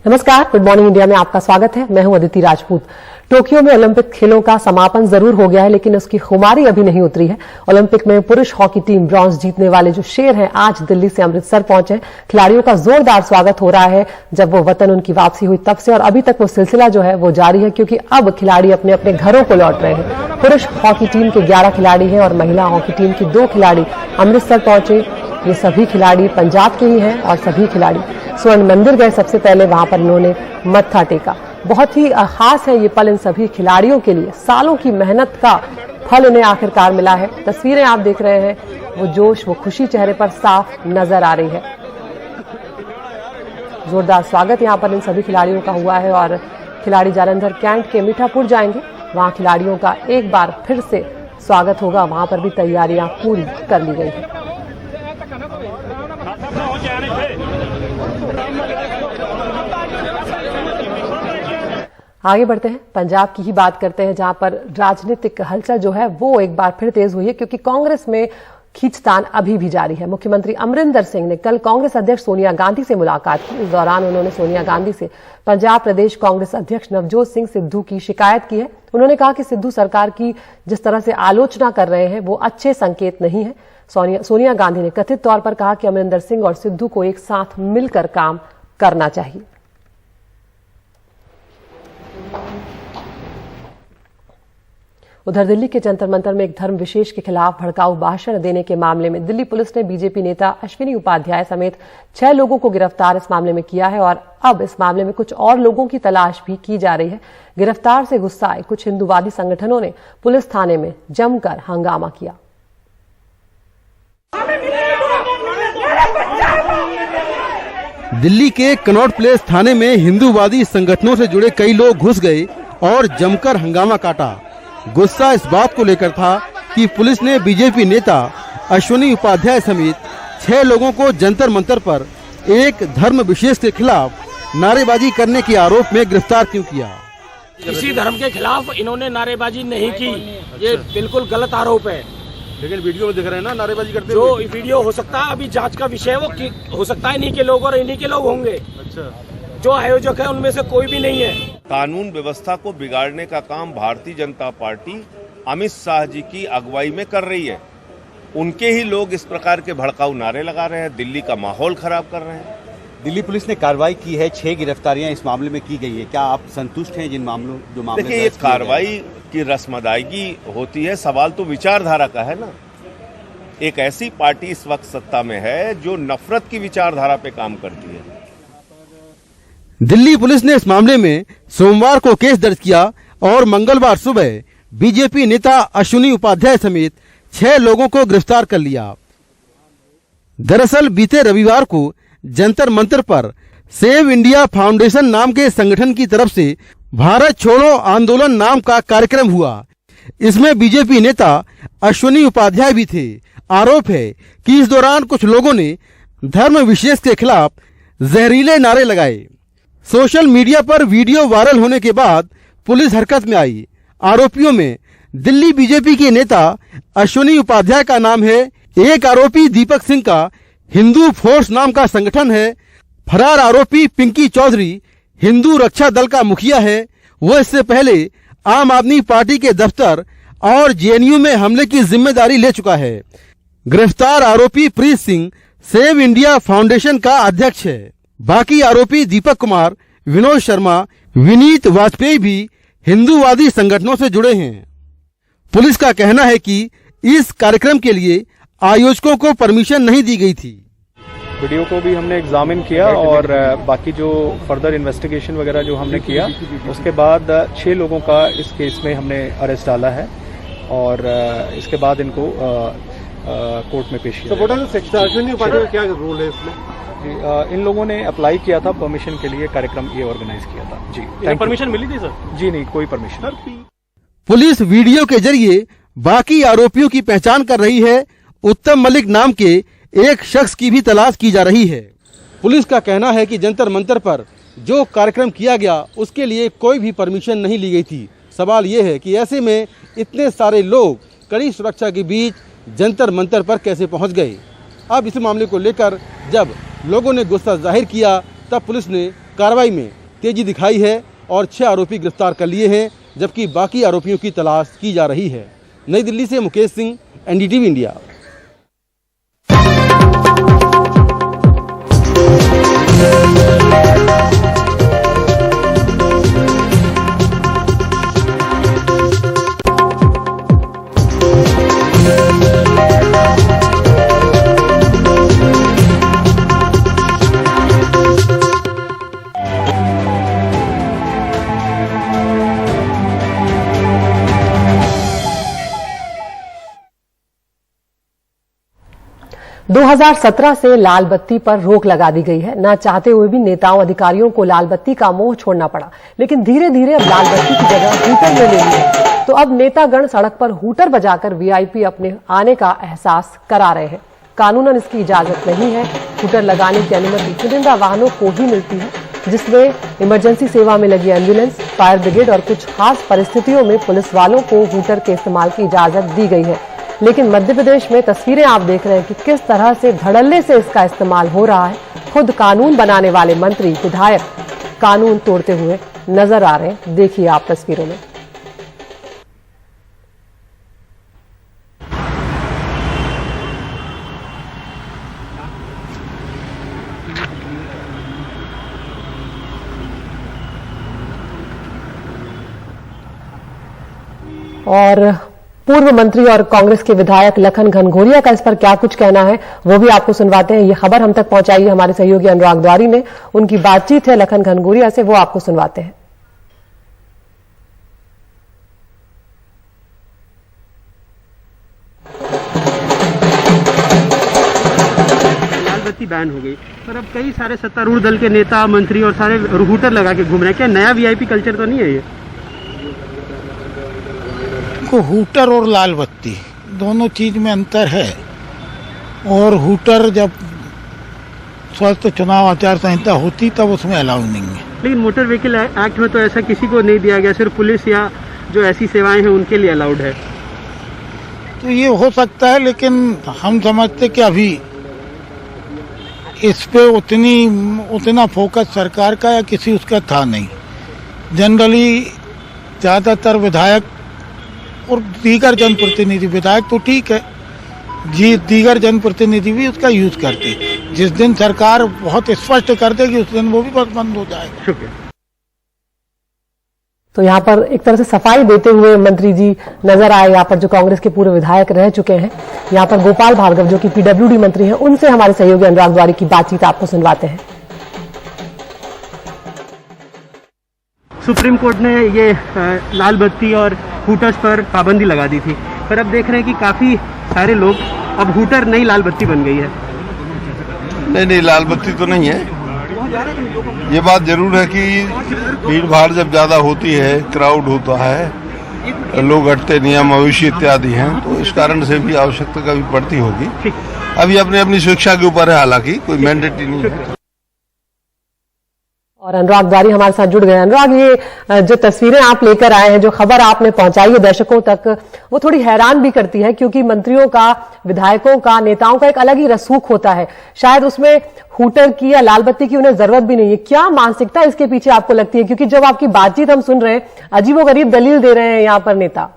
नमस्कार, good morning India में आपका स्वागत है। मैं हूं अदिति राजपूत। टोक्यो में ओलंपिक खेलों का समापन जरूर हो गया है, लेकिन उसकी खुमारी अभी नहीं उतरी है। ओलंपिक में पुरुष हॉकी टीम ब्रॉन्ज जीतने वाले जो शेर हैं, आज दिल्ली से अमृतसर पहुंचे। खिलाड़ियों का जोरदार स्वागत हो रहा है जब वो वतन उनकी वापसी हुई तब से, और अभी तक वो सिलसिला जो है वो जारी है, क्योंकि अब खिलाड़ी अपने अपने घरों को लौट रहे हैं। पुरुष हॉकी टीम के 11 खिलाड़ी हैं और महिला हॉकी टीम की 2 खिलाड़ी अमृतसर पहुंचे। ये सभी खिलाड़ी पंजाब के ही हैं और सभी खिलाड़ी स्वर्ण मंदिर गए। सबसे पहले वहां पर इन्होंने मत्था टेका। बहुत ही खास है ये पल इन सभी खिलाड़ियों के लिए। सालों की मेहनत का फल इन्हें आखिरकार मिला है। तस्वीरें आप देख रहे हैं, वो जोश, वो खुशी चेहरे पर साफ नजर आ रही है। जोरदार स्वागत यहाँ पर इन सभी खिलाड़ियों का हुआ है और खिलाड़ी जालंधर कैंट के मीठापुर जाएंगे। वहां खिलाड़ियों का एक बार फिर से स्वागत होगा। वहां पर भी तैयारियां पूरी कर ली गई हैं। आगे बढ़ते हैं, पंजाब की ही बात करते हैं, जहां पर राजनीतिक हलचल जो है वो एक बार फिर तेज हुई है, क्योंकि कांग्रेस में खींचतान अभी भी जारी है। मुख्यमंत्री अमरिंदर सिंह ने कल कांग्रेस अध्यक्ष सोनिया गांधी से मुलाकात की। इस दौरान उन्होंने सोनिया गांधी से पंजाब प्रदेश कांग्रेस अध्यक्ष नवजोत सिंह सिद्धू की शिकायत की है। उन्होंने कहा कि सिद्धू सरकार की जिस तरह से आलोचना कर रहे हैं वो अच्छे संकेत नहीं है। सोनिया गांधी ने कथित तौर पर कहा कि अमरिंदर सिंह और सिद्धू को एक साथ मिलकर काम करना चाहिए। उधर दिल्ली के जंतर मंतर में एक धर्म विशेष के खिलाफ भड़काऊ भाषण देने के मामले में दिल्ली पुलिस ने बीजेपी नेता अश्विनी उपाध्याय समेत 6 लोगों को गिरफ्तार इस मामले में किया है और अब इस मामले में कुछ और लोगों की तलाश भी की जा रही है। गिरफ्तार से गुस्साए कुछ हिंदूवादी संगठनों ने पुलिस थाने में जमकर हंगामा किया। दिल्ली के कनॉट प्लेस थाने में हिंदूवादी संगठनों से जुड़े कई लोग घुस गए और जमकर हंगामा काटा। गुस्सा इस बात को लेकर था कि पुलिस ने बीजेपी नेता अश्विनी उपाध्याय समेत 6 लोगों को जंतर मंतर पर एक धर्म विशेष के खिलाफ नारेबाजी करने के आरोप में गिरफ्तार क्यों किया। किसी धर्म के खिलाफ इन्होंने नारेबाजी नहीं की, ये बिल्कुल गलत आरोप है। लेकिन वीडियो में दिख रहे हैं ना नारेबाजी करते जो वीडियो हो सकता है, अभी जांच का विषय वो हो सकता है इन्हीं के लोग और इन्हीं के लोग होंगे। अच्छा, जो आयोजक है उनमें से कोई भी नहीं है। कानून व्यवस्था को बिगाड़ने का काम भारतीय जनता पार्टी अमित शाह जी की अगुवाई में कर रही है। उनके ही लोग इस प्रकार के भड़काऊ नारे लगा रहे हैं, दिल्ली का माहौल खराब कर रहे हैं। दिल्ली पुलिस ने कार्रवाई की है, 6 गिरफ्तारियां इस मामले में की गई है। क्या आप संतुष्ट हैं जिन मामलों जो मामले? देखिए, ये कार्रवाई की रस्मदायगी होती है, सवाल तो विचारधारा का है ना। एक ऐसी पार्टी इस वक्त सत्ता में है जो नफरत की विचारधारा पे काम करती है। दिल्ली पुलिस ने इस मामले में सोमवार को केस दर्ज किया और मंगलवार सुबह बीजेपी नेता अश्विनी उपाध्याय समेत 6 लोगों को गिरफ्तार कर लिया। दरअसल बीते रविवार को जंतर मंतर पर सेव इंडिया फाउंडेशन नाम के संगठन की तरफ से भारत छोड़ो आंदोलन नाम का कार्यक्रम हुआ। इसमें बीजेपी नेता अश्विनी उपाध्याय भी थे। आरोप है कि इस दौरान कुछ लोगों ने धर्म विशेष के खिलाफ जहरीले नारे लगाए। सोशल मीडिया पर वीडियो वायरल होने के बाद पुलिस हरकत में आई। आरोपियों में दिल्ली बीजेपी के नेता अश्विनी उपाध्याय का नाम है। एक आरोपी दीपक सिंह का हिंदू फोर्स नाम का संगठन है। फरार आरोपी पिंकी चौधरी हिंदू रक्षा दल का मुखिया है। वह इससे पहले आम आदमी पार्टी के दफ्तर और जेएनयू में हमले की जिम्मेदारी ले चुका है। गिरफ्तार आरोपी Preet Singh save India foundation का अध्यक्ष है। बाकी आरोपी दीपक कुमार, विनोद शर्मा, विनीत वाजपेयी भी हिंदूवादी संगठनों से जुड़े हैं। पुलिस का कहना है कि इस कार्यक्रम के लिए आयोजकों को परमिशन नहीं दी गई थी। वीडियो को भी हमने एग्जामिन किया और बाकी जो फर्दर इन्वेस्टिगेशन वगैरह जो हमने किया, उसके बाद 6 लोगों का इस केस में हमने अरेस्ट डाला है और इसके बाद इनको कोर्ट में पेश किया। क्या रोल है इसमें? इन लोगों ने अप्लाई किया था परमिशन के लिए, कार्यक्रम ये ऑर्गेनाइज किया था। जी, परमिशन मिली थी सर? जी नहीं, कोई परमिशन। पुलिस वीडियो के जरिए बाकी आरोपियों की पहचान कर रही है। उत्तम मलिक नाम के एक शख्स की भी तलाश की जा रही है। पुलिस का कहना है कि जंतर मंतर पर जो कार्यक्रम किया गया उसके लिए कोई भी परमिशन नहीं ली गई थी। सवाल ये है कि ऐसे में इतने सारे लोग कड़ी सुरक्षा के बीच जंतर मंतर पर कैसे पहुंच गए। अब इस मामले को लेकर जब लोगों ने गुस्सा जाहिर किया तब पुलिस ने कार्रवाई में तेजी दिखाई है और 6 आरोपी गिरफ्तार कर लिए हैं, जबकि बाकी आरोपियों की तलाश की जा रही है। नई दिल्ली से मुकेश सिंह, एनडीटीवी इंडिया। दो 2017 से लाल बत्ती पर रोक लगा दी गई है। ना चाहते हुए भी नेताओं अधिकारियों को लाल बत्ती का मोह छोड़ना पड़ा, लेकिन धीरे धीरे अब लाल बत्ती की जगह हूटर ले ली है। तो अब नेतागण सड़क पर हूटर बजाकर वीआईपी अपने आने का एहसास करा रहे हैं। कानूनन इसकी इजाजत नहीं है। हूटर लगाने की अनुमति चुनिंदा वाहनों को ही मिलती है, जिसमें इमरजेंसी सेवा में लगी एम्बुलेंस, फायर ब्रिगेड और कुछ खास परिस्थितियों में पुलिस वालों को हूटर के इस्तेमाल की इजाजत दी गई है। लेकिन मध्य प्रदेश में तस्वीरें आप देख रहे हैं कि किस तरह से धड़ल्ले से इसका इस्तेमाल हो रहा है। खुद कानून बनाने वाले मंत्री, विधायक कानून तोड़ते हुए नजर आ रहे हैं। देखिए आप तस्वीरों में। और पूर्व मंत्री और कांग्रेस के विधायक लखन घनघोरिया का इस पर क्या कुछ कहना है वो भी आपको सुनवाते हैं। ये खबर हम तक पहुंचाई है हमारे सहयोगी अनुराग द्वारी ने। उनकी बातचीत है लखन घनघोरिया से, वो आपको सुनवाते हैं। लाल बत्ती बैन हो गई, पर अब कई सारे सत्तारूढ़ दल के नेता, मंत्री और सारे हूटर लगा के घूम रहे हैं। क्या नया वीआईपी कल्चर तो नहीं है ये? हूटर और लाल बत्ती दोनों चीज में अंतर है। और हूटर जब स्वस्थ चुनाव आचार संहिता होती तब उसमें अलाउ नहीं है। लेकिन मोटर व्हीकल एक्ट में तो ऐसा किसी को नहीं दिया गया, सिर्फ पुलिस या जो ऐसी सेवाएं हैं उनके लिए अलाउड है। तो ये हो सकता है, लेकिन हम समझते कि अभी इस पे उतना फोकस सरकार का या किसी उसका था नहीं। जनरली ज्यादातर विधायक और दीगर जनप्रतिनिधि, विधायक तो ठीक है जी, दीगर जनप्रतिनिधि भी उसका यूज करते। जिस दिन सरकार बहुत स्पष्ट कर देगी उस दिन वो भी बस बंद हो जाएगा। शुक्रिया। तो यहाँ पर एक तरह से सफाई देते हुए मंत्री जी नजर आए। यहाँ पर जो कांग्रेस के पूर्व विधायक रह चुके हैं, यहाँ पर गोपाल भार्गव जो कि पीडब्ल्यूडी मंत्री हैं, उनसे हमारे सहयोगी अनुराग द्वारी की बातचीत आपको सुनवाते हैं। सुप्रीम कोर्ट ने ये लाल बत्ती और हूटर्स पर पाबंदी लगा दी थी, पर अब देख रहे हैं कि काफी सारे लोग, अब हूटर नई लाल बत्ती बन गई है। नहीं, लाल बत्ती तो नहीं है। ये बात जरूर है कि भीड़ भाड़ जब ज्यादा होती है, क्राउड होता है, लोग हटते नहीं, मवेशी इत्यादि हैं, तो इस कारण से भी आवश्यकता कभी पड़ती होगी। अभी अपनी अपनी शिक्षा के ऊपर है, हालांकि कोई मैंडेटरी नहीं है। और अनुराग द्वारी हमारे साथ जुड़ गए। अनुराग, ये जो तस्वीरें आप लेकर आए हैं, जो खबर आपने पहुंचाई है दर्शकों तक, वो थोड़ी हैरान भी करती है, क्योंकि मंत्रियों का, विधायकों का, नेताओं का एक अलग ही रसूख होता है। शायद उसमें हूटर की या लाल बत्ती की उन्हें जरूरत भी नहीं है। क्या मानसिकता इसके पीछे आपको लगती है? क्योंकि जब आपकी बातचीत हम सुन रहे हैं, अजीबोगरीब दलील दे रहे हैं यहाँ पर नेता।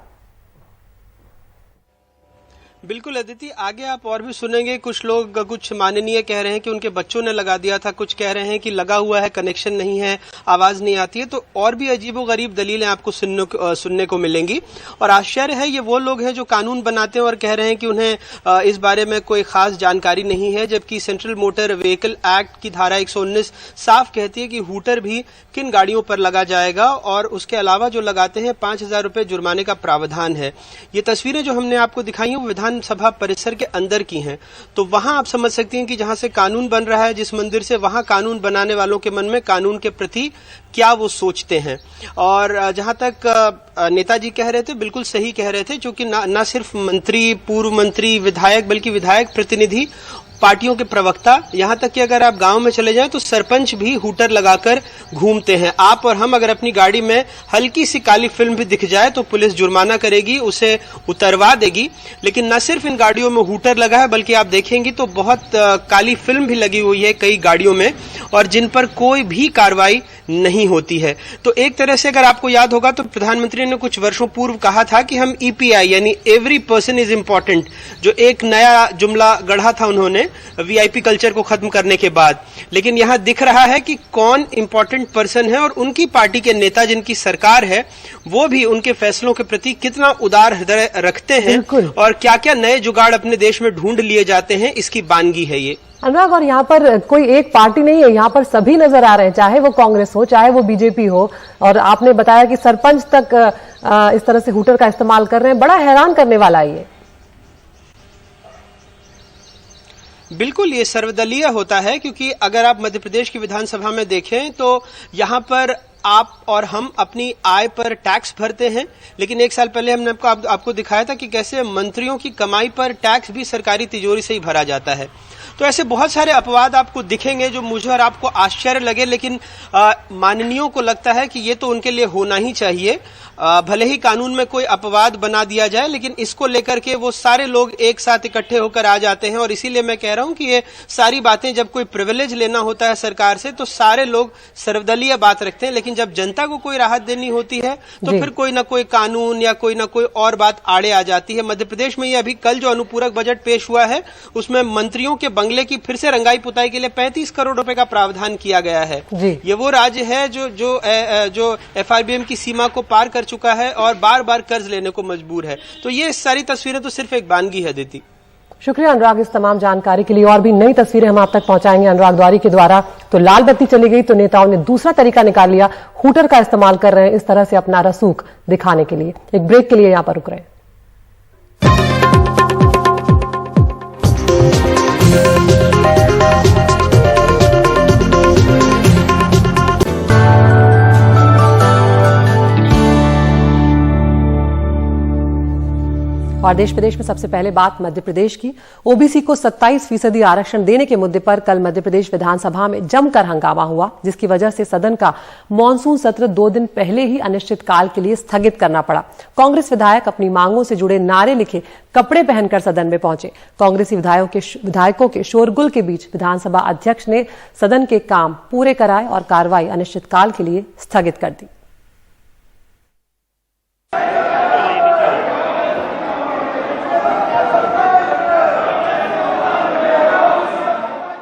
बिल्कुल अदिति, आगे आप और भी सुनेंगे। कुछ लोग, कुछ माननीय कह रहे हैं कि उनके बच्चों ने लगा दिया था, कुछ कह रहे हैं कि लगा हुआ है, कनेक्शन नहीं है, आवाज नहीं आती है। तो और भी अजीबोगरीब दलीलें आपको सुनने को मिलेंगी। और आश्चर्य है, ये वो लोग हैं जो कानून बनाते हैं और कह रहे हैं कि उन्हें इस बारे में कोई खास जानकारी नहीं है, जबकि सेंट्रल मोटर व्हीकल एक्ट की धारा 119 साफ कहती है कि हूटर भी किन गाड़ियों पर लगा जाएगा, और उसके अलावा जो लगाते हैं 5,000 रुपए जुर्माने का प्रावधान है। ये तस्वीरें जो हमने आपको दिखाई हैं वो विधानसभा परिसर के अंदर की हैं। तो वहां आप समझ सकती हैं कि जहां से कानून बन रहा है, जिस मंदिर से, वहां कानून बनाने वालों के मन में कानून के प्रति क्या वो सोचते हैं। और जहां तक नेताजी कह रहे थे, बिल्कुल सही कह रहे थे, क्योंकि ना सिर्फ मंत्री, पूर्व मंत्री, विधायक, बल्कि विधायक प्रतिनिधि पार्टियों के प्रवक्ता, यहाँ तक कि अगर आप गांव में चले जाएं तो सरपंच भी हूटर लगाकर घूमते हैं। आप और हम अगर अपनी गाड़ी में हल्की सी काली फिल्म भी दिख जाए तो पुलिस जुर्माना करेगी, उसे उतरवा देगी। लेकिन न सिर्फ इन गाड़ियों में हूटर लगा है, बल्कि आप देखेंगे तो बहुत काली फिल्म भी लगी हुई है कई गाड़ियों में, और जिन पर कोई भी कार्रवाई नहीं होती है। तो एक तरह से अगर आपको याद होगा तो प्रधानमंत्री ने कुछ वर्षों पूर्व कहा था कि हम ईपीआई यानी एवरी पर्सन इज इम्पोर्टेंट, जो एक नया जुमला गढ़ा था उन्होंने वीआईपी कल्चर को खत्म करने के बाद। लेकिन यहां दिख रहा है कि कौन इंपॉर्टेंट पर्सन है, और उनकी पार्टी के नेता जिनकी सरकार है वो भी उनके फैसलों के प्रति कितना उदार हृदय रखते हैं, और क्या क्या नए जुगाड़ अपने देश में ढूंढ लिए जाते हैं, इसकी बानगी है ये। अनुराग, और यहाँ पर कोई एक पार्टी नहीं है, यहाँ पर सभी नजर आ रहे हैं, चाहे वो कांग्रेस हो चाहे वो बीजेपी हो। और आपने बताया कि सरपंच तक इस तरह से हूटर का इस्तेमाल कर रहे हैं, बड़ा हैरान करने वाला है ये। बिल्कुल, ये सर्वदलीय होता है, क्योंकि अगर आप मध्य प्रदेश की विधानसभा में देखें तो यहाँ पर आप और हम अपनी आय पर टैक्स भरते हैं, लेकिन एक साल पहले हमने आपको दिखाया था कि कैसे मंत्रियों की कमाई पर टैक्स भी सरकारी तिजोरी से ही भरा जाता है। तो ऐसे बहुत सारे अपवाद आपको दिखेंगे जो मुझे और आपको आश्चर्य लगे, लेकिन माननीयों को लगता है कि ये तो उनके लिए होना ही चाहिए। भले ही कानून में कोई अपवाद बना दिया जाए, लेकिन इसको लेकर के वो सारे लोग एक साथ इकट्ठे होकर आ जाते हैं। और इसीलिए मैं कह रहा हूं कि ये सारी बातें, जब कोई प्रिविलेज लेना होता है सरकार से तो सारे लोग सर्वदलीय बात रखते हैं, लेकिन जब जनता को कोई राहत देनी होती है तो फिर कोई ना कोई कानून या कोई ना कोई और बात आड़े आ जाती है। मध्य प्रदेश में ये अभी कल जो अनुपूरक बजट पेश हुआ है उसमें मंत्रियों के बंगले की फिर से रंगाई पुताई के लिए 35 करोड़ रुपए का प्रावधान किया गया है। ये वो राज्य है जो एफआरबीएम की सीमा को पार कर चुका है और बार बार कर्ज लेने को मजबूर है। तो ये सारी तस्वीरें तो सिर्फ एक बानगी है। देती शुक्रिया अनुराग इस तमाम जानकारी के लिए। और भी नई तस्वीरें हम आप तक पहुंचाएंगे अनुराग द्वारी के द्वारा। तो लाल बत्ती चली गई तो नेताओं ने दूसरा तरीका निकाल लिया, हूटर का इस्तेमाल कर रहे हैं इस तरह से अपना रसूख दिखाने के लिए। एक ब्रेक के लिए यहां पर रुक रहे हैं। और देश प्रदेश में सबसे पहले बात मध्य प्रदेश की। ओबीसी को 27% आरक्षण देने के मुद्दे पर कल मध्य प्रदेश विधानसभा में जमकर हंगामा हुआ, जिसकी वजह से सदन का मॉनसून सत्र 2 दिन पहले ही अनिश्चितकाल के लिए स्थगित करना पड़ा। कांग्रेस विधायक अपनी मांगों से जुड़े नारे लिखे कपड़े पहनकर सदन में पहुंचे। कांग्रेसी विधायकों के शोरगुल के बीच विधानसभा अध्यक्ष ने सदन के काम पूरे कराए और कार्रवाई अनिश्चितकाल के लिए स्थगित कर दी।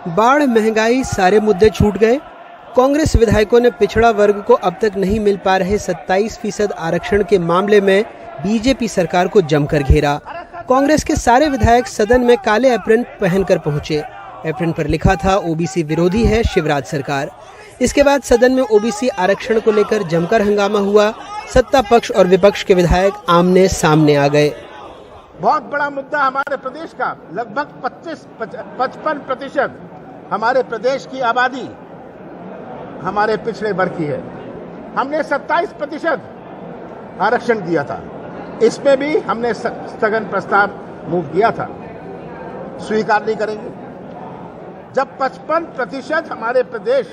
बाढ़, महंगाई, सारे मुद्दे छूट गए। कांग्रेस विधायकों ने पिछड़ा वर्ग को अब तक नहीं मिल पा रहे 27% आरक्षण के मामले में बीजेपी सरकार को जमकर घेरा। कांग्रेस के सारे विधायक सदन में काले एप्रन पहनकर पहुंचे। एप्रन पर लिखा था ओबीसी विरोधी है शिवराज सरकार। इसके बाद सदन में ओबीसी आरक्षण को लेकर जमकर हंगामा हुआ। सत्ता पक्ष और विपक्ष के विधायक आमने सामने आ गए। बहुत बड़ा मुद्दा हमारे प्रदेश का, लगभग 55% हमारे प्रदेश की आबादी हमारे पिछड़े वर्ग की है। हमने 27% आरक्षण दिया था, इसमें भी हमने स्थगन प्रस्ताव मूव किया था, स्वीकार नहीं करेंगे। जब 55% हमारे प्रदेश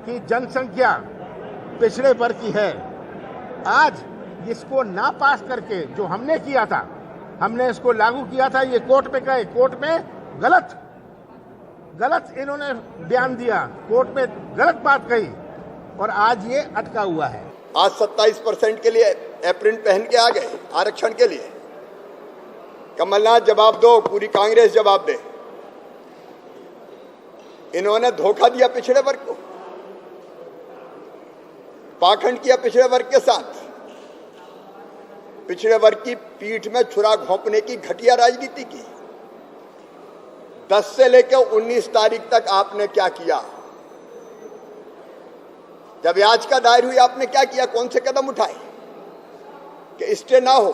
की जनसंख्या पिछड़े वर्ग की है, आज इसको ना पास करके जो हमने किया था, हमने इसको लागू किया था, ये कोर्ट में गए, कोर्ट में गलत इन्होंने बयान दिया, कोर्ट में गलत बात कही और आज ये अटका हुआ है। आज 27% के लिए एप्रिन पहन के आ गए आरक्षण के लिए। कमलनाथ जवाब दो, पूरी कांग्रेस जवाब दे। इन्होंने धोखा दिया पिछड़े वर्ग को, पाखंड किया पिछड़े वर्ग के साथ, पिछड़े वर्ग की पीठ में छुरा घोंपने की घटिया राजनीति की। 10 से लेकर 19 तारीख तक आपने क्या किया? जब याचिका दायर हुई आपने क्या किया? कौन से कदम उठाए कि स्टे ना हो?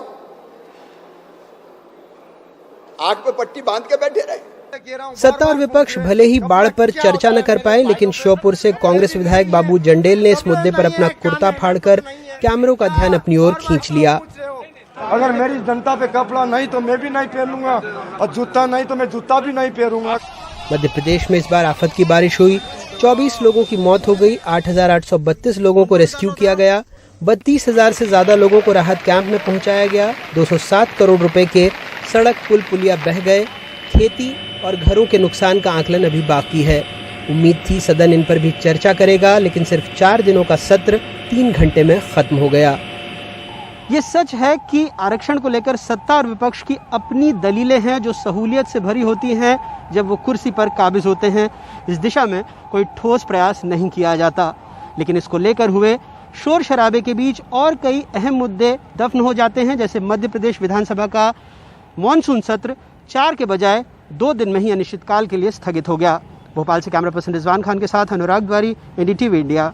आंख पे पट्टी बांध के बैठे रहे। सत्ता और विपक्ष भले ही बाढ़ पर चर्चा न कर पाए, लेकिन श्योपुर से कांग्रेस विधायक बाबू जंडेल ने इस मुद्दे पर अपना कुर्ता फाड़कर कैमरों का ध्यान अपनी ओर खींच लिया। अगर मेरी जनता पे कपड़ा नहीं तो मैं भी नहीं पहनूंगा, और जूता नहीं तो मैं जूता भी नहीं पहनूंगा। मध्य प्रदेश में इस बार आफत की बारिश हुई, 24 लोगों की मौत हो गई, 8,832 लोगों को रेस्क्यू किया गया, 32,000 से ज्यादा लोगों को राहत कैंप में पहुंचाया गया, 207 करोड़ रुपए के सड़क पुल पुलिया बह गए, खेती और घरों के नुकसान का आकलन अभी बाकी है। उम्मीद थी सदन इन पर भी चर्चा करेगा, लेकिन सिर्फ 4 दिनों का सत्र 3 घंटे में खत्म हो गया। ये सच है कि आरक्षण को लेकर सत्ता और विपक्ष की अपनी दलीलें हैं जो सहूलियत से भरी होती हैं जब वो कुर्सी पर काबिज होते हैं। इस दिशा में कोई ठोस प्रयास नहीं किया जाता, लेकिन इसको लेकर हुए शोर शराबे के बीच और कई अहम मुद्दे दफन हो जाते हैं, जैसे मध्य प्रदेश विधानसभा का मॉनसून सत्र 4 के बजाय 2 दिन में ही अनिश्चितकाल के लिए स्थगित हो गया। भोपाल से कैमरा पर्सन रिजवान खान के साथ अनुराग द्वारी, एनडीटीवी इंडिया।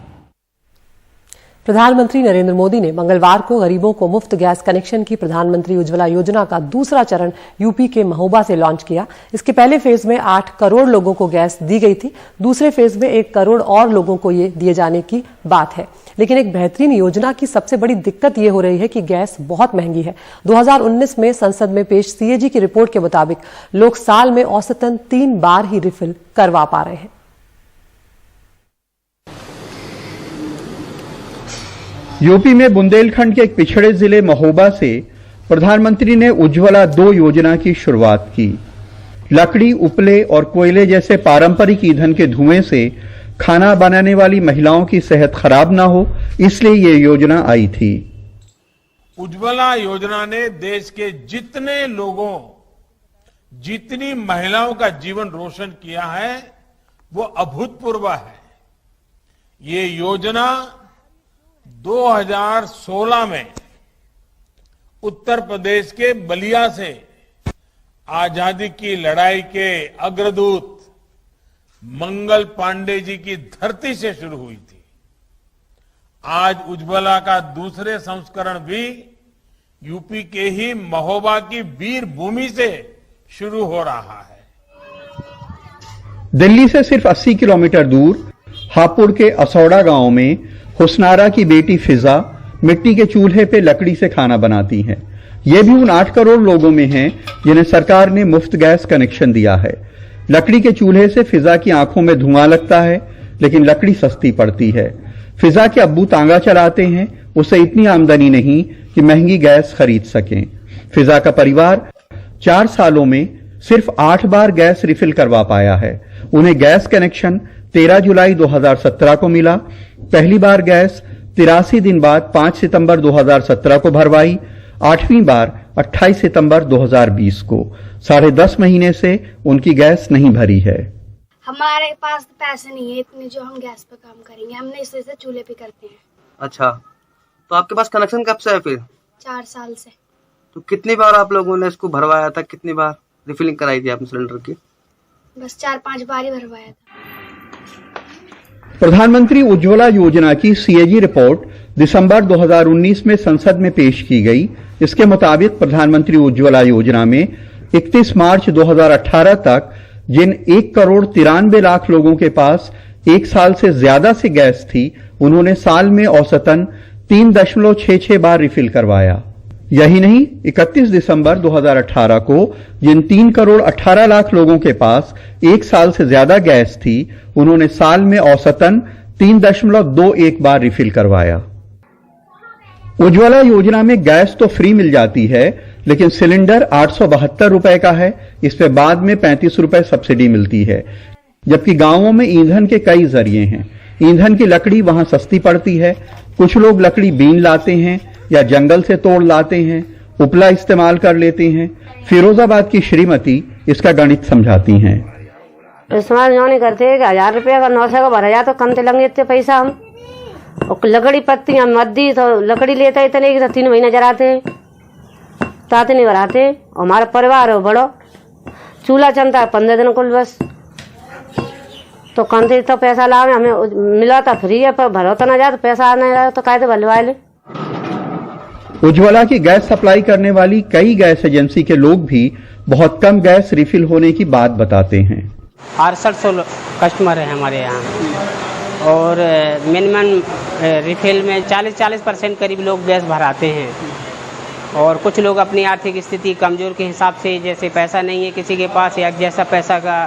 प्रधानमंत्री नरेंद्र मोदी ने मंगलवार को गरीबों को मुफ्त गैस कनेक्शन की प्रधानमंत्री उज्ज्वला योजना का दूसरा चरण यूपी के महोबा से लॉन्च किया। इसके पहले फेज में 8 करोड़ लोगों को गैस दी गई थी, दूसरे फेज में 1 करोड़ और लोगों को ये दिए जाने की बात है। लेकिन एक बेहतरीन योजना की सबसे बड़ी दिक्कत ये हो रही है कि गैस बहुत महंगी है। 2019 में संसद में पेश सीएजी की रिपोर्ट के मुताबिक लोग साल में औसतन 3 बार ही रिफिल करवा पा रहे हैं। यूपी में बुंदेलखंड के एक पिछड़े जिले महोबा से प्रधानमंत्री ने उज्ज्वला 2 योजना की शुरुआत की। लकड़ी, उपले और कोयले जैसे पारंपरिक ईंधन के धुएं से खाना बनाने वाली महिलाओं की सेहत खराब ना हो, इसलिए ये योजना आई थी। उज्ज्वला योजना ने देश के जितने लोगों, जितनी महिलाओं का जीवन रोशन किया है वो अभूतपूर्व है। ये योजना 2016 में उत्तर प्रदेश के बलिया से आजादी की लड़ाई के अग्रदूत मंगल पांडे जी की धरती से शुरू हुई थी। आज उज्ज्वला का दूसरे संस्करण भी यूपी के ही महोबा की वीर भूमि से शुरू हो रहा है। दिल्ली से सिर्फ 80 किलोमीटर दूर हापुड़ के असौड़ा गांव में हुस्नारा की बेटी फिजा मिट्टी के चूल्हे पे लकड़ी से खाना बनाती हैं। ये भी उन 8 करोड़ लोगों में हैं जिन्हें सरकार ने मुफ्त गैस कनेक्शन दिया है। लकड़ी के चूल्हे से फिजा की आंखों में धुआं लगता है, लेकिन लकड़ी सस्ती पड़ती है। फिजा के अब्बू तांगा चलाते हैं, उसे इतनी आमदनी नहीं कि महंगी गैस खरीद सकें। फिजा का परिवार 4 सालों में सिर्फ 8 बार गैस रिफिल करवा पाया है। उन्हें गैस कनेक्शन 13 जुलाई 2017 को मिला। पहली बार गैस 83 दिन बाद 5 सितंबर 2017 को भरवाई। 8वीं बार 28 सितंबर 2020 को। 10.5 महीने से उनकी गैस नहीं भरी है। हमारे पास पैसे नहीं है इतने जो हम गैस पे काम करेंगे, हमने इसे चूल्हे पे करते हैं। अच्छा, तो आपके पास कनेक्शन कब से है फिर? 4 साल से। तो कितनी बार आप लोगों ने इसको भरवाया था, कितनी बार रिफिलिंग कराई थी आपने सिलेंडर की? बस 4-5 बार ही भरवाया था। प्रधानमंत्री उज्ज्वला योजना की सीएजी रिपोर्ट दिसंबर 2019 में संसद में पेश की गई। इसके मुताबिक प्रधानमंत्री उज्ज्वला योजना में 31 मार्च 2018 तक जिन 1 करोड़ 93 लाख लोगों के पास 1 साल से ज्यादा से गैस थी, उन्होंने साल में औसतन 3.66 बार रिफिल करवाया। यही नहीं, 31 दिसंबर 2018 को जिन 3 करोड़ 18 लाख लोगों के पास 1 साल से ज्यादा गैस थी, उन्होंने साल में औसतन 3.21 बार रिफिल करवाया। उज्ज्वला योजना में गैस तो फ्री मिल जाती है, लेकिन सिलेंडर 872 रुपए का है। इस पे बाद में 35 रुपए सब्सिडी मिलती है। जबकि गांवों में ईंधन के कई जरिए हैं। ईंधन की लकड़ी वहां सस्ती पड़ती है। कुछ लोग लकड़ी बीन लाते हैं या जंगल से तोड़ लाते हैं, उपला इस्तेमाल कर लेते हैं। फिरोजाबाद की श्रीमती इसका गणित समझाती हैं। इस्तेमाल नहीं करते कि 1000 रुपये का 900 का भरा जा तो कम तो लगे इतने पैसा हम। और लकड़ी पत्ती हम मद्दी तो लकड़ी लेते इतने की 3 महीने जराते ताते नहीं भराते। हमारा परिवार है बड़ो, चूल्हा चलता है 15 दिन कुल बस। तो कंते तो पैसा लावे हमें मिला था फ्री है, पर भरो तो ना जा तो पैसा नहीं रहा तो कायदे भरवाए ले। उज्ज्वला की गैस सप्लाई करने वाली कई गैस एजेंसी के लोग भी बहुत कम गैस रिफिल होने की बात बताते हैं। 68 कस्टमर है हमारे यहाँ और मिनिमम रिफिल में 40% करीब लोग गैस भराते हैं। और कुछ लोग अपनी आर्थिक स्थिति कमजोर के हिसाब से, जैसे पैसा नहीं है किसी के पास या जैसा पैसा का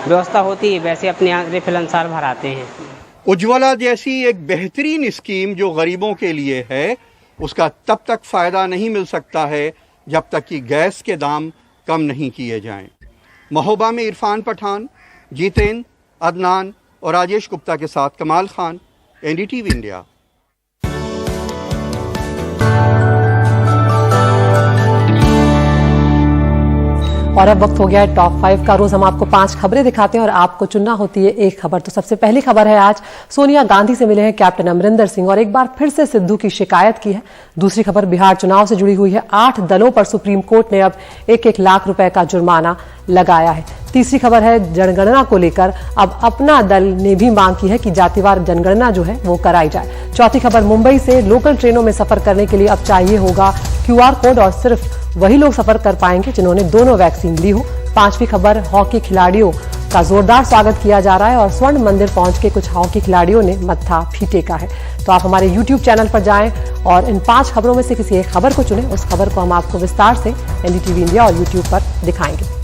व्यवस्था होती है वैसे अपने रिफिल अनुसार भराते हैं। उज्ज्वला जैसी एक बेहतरीन स्कीम जो गरीबों के लिए है, उसका तब तक फायदा नहीं मिल सकता है जब तक कि गैस के दाम कम नहीं किए जाएं। महोबा में इरफान पठान, जितेंद्र, अदनान और राजेश गुप्ता के साथ कमाल खान, एनडीटीवी इंडिया। और अब वक्त हो गया है टॉप 5 का। रोज हम आपको 5 खबरें दिखाते हैं और आपको चुनना होती है एक खबर। तो सबसे पहली खबर है, आज सोनिया गांधी से मिले हैं कैप्टन अमरिंदर सिंह और एक बार फिर से सिद्धू की शिकायत की है। दूसरी खबर बिहार चुनाव से जुड़ी हुई है। 8 दलों पर सुप्रीम कोर्ट ने अब 1-1 लाख रुपए का जुर्माना लगाया है। तीसरी खबर है, जनगणना को लेकर अब अपना दल ने भी मांग की है कि जातिवार जनगणना जो है वो कराई जाए। चौथी खबर, मुंबई से लोकल ट्रेनों में सफर करने के लिए अब चाहिए होगा QR कोड और सिर्फ वही लोग सफर कर पाएंगे जिन्होंने दोनों वैक्सीन ली हो। पांचवी खबर, हॉकी खिलाड़ियों का जोरदार स्वागत किया जा रहा है और स्वर्ण मंदिर पहुंच के कुछ हॉकी खिलाड़ियों ने मत्था फीटेका है। तो आप हमारे YouTube चैनल पर जाएं और इन 5 खबरों में से किसी एक खबर को चुनें। उस खबर को हम आपको विस्तार से एनडीटीवी इंडिया और YouTube पर दिखाएंगे।